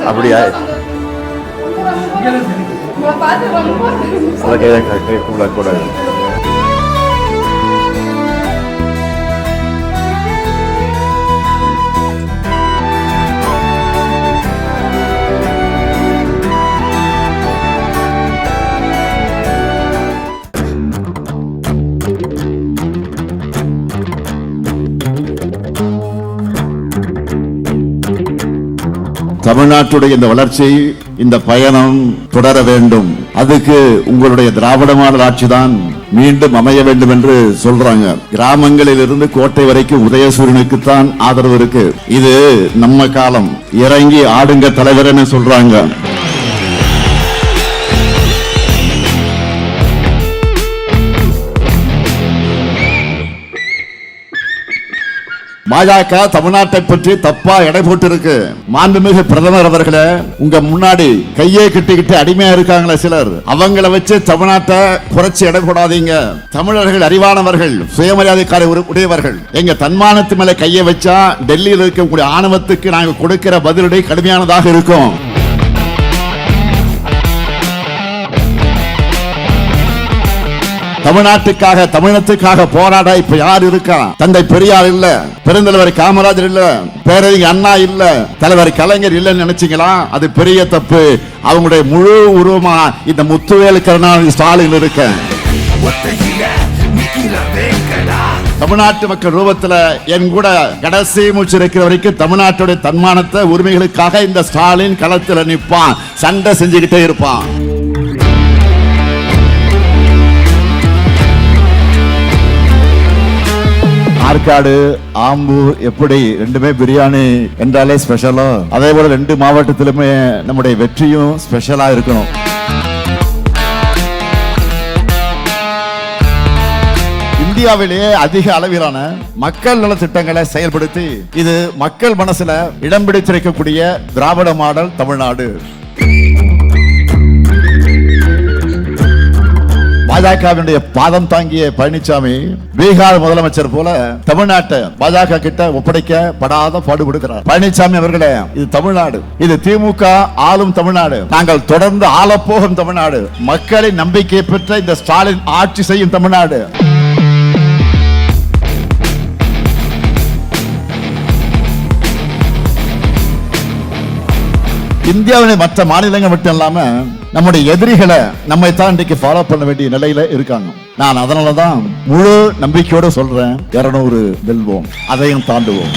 அப்படியா? கூட தமிழ்நாட்டுடைய இந்த வளர்ச்சி, இந்த பயணம் தொடர வேண்டும். அதுக்கு உங்களுடைய திராவிட மாடல் ஆட்சி தான் மீண்டும் அமைய வேண்டும் என்று சொல்றாங்க. கிராமங்களில் இருந்து கோட்டை வரைக்கும் உதயசூரியனுக்கு தான் ஆதரவு இருக்கு. இது நம்ம காலம். இறங்கி ஆடுங்க தலைவர்னு சொல்றாங்க. பாஜக தமிழ்நாட்டை பற்றி தப்பா எடை போட்டு இருக்கு. மாண்புமிகு பிரதமர் அவர்களே, உங்க முன்னாடி கையே கிட்டிக்கிட்டு அடிமையா இருக்காங்களே சிலர், அவங்கள வச்சு தமிழ்நாட்டை குறைச்சி எடை போடாதீங்க. தமிழர்கள் அறிவானவர்கள், சுயமரியாதைக்கார உடையவர்கள். எங்க தன்மானத்து மேல கையை வச்சா டெல்லியில் இருக்கக்கூடிய ஆணவத்துக்கு நாங்க கொடுக்கிற பதிலடி கடுமையானதாக இருக்கும். தமிழ்நாட்டுக்காக, தமிழத்துக்காக போராட இப்ப யார் இருக்கா? தந்தை பெரியார் இல்ல, பெருந்தலைவர் காமராஜர் இல்ல, பேரறிஞர் அண்ணா இல்ல, தலைவர் கலைஞர் இல்லன்னு நினைச்சீங்களா? அது பெரிய தப்பு. அவங்களுடைய முழு உருவமா இந்த முத்துவேலு கருணாநிதி ஸ்டாலின் இருக்க. தமிழ்நாட்டு மக்கள் ரூபத்துல என் கூட கடைசி மூச்சு இருக்கிற வரைக்கும் தமிழ்நாட்டுடைய தன்மானத்தை, உரிமைகளுக்காக இந்த ஸ்டாலின் களத்துல நிற்பான், சண்டை செஞ்சுக்கிட்டே இருப்பான். ஆற்காடு, ஆம்பூர் எப்படி ரெண்டுமே பிரியாணி என்றாலே ஸ்பெஷலோ, அதே போல 2 மாவட்டத்திலுமே நம்முடைய வெற்றியும் ஸ்பெஷலா இருக்கணும். இந்தியாவிலேயே அதிக அளவிலான மக்கள் நல திட்டங்களை செயல்படுத்தி இது மக்கள் மனசுல இடம் பிடித்திருக்கக்கூடிய திராவிட மாடல் தமிழ்நாடு. பாஜகவினுடைய பாதம் தாங்கிய பழனிசாமி பீகார் முதலமைச்சர் போல தமிழ்நாட்டை பாஜக கிட்ட ஒப்படைக்கப்படாத பாடுபடுகிறார். பழனிசாமி அவர்களே, இது தமிழ்நாடு, இது திமுக ஆளும் தமிழ்நாடு, நாங்கள் தொடர்ந்து ஆளப்போகும் தமிழ்நாடு, மக்களின் நம்பிக்கை பெற்ற இந்த ஸ்டாலின் ஆட்சி செய்யும் தமிழ்நாடு. இந்தியாவின் மற்ற மாநிலங்கள் மட்டும் இல்லாம நம்முடைய எதிரிகளை நம்மை தான் இன்றைக்கு ஃபாலோ பண்ண வேண்டிய நிலையில இருக்காங்க. நான் அதனாலதான் முழு நம்பிக்கையோட சொல்றேன், 200 வெல்வோம், அதையும் தாண்டுவோம்.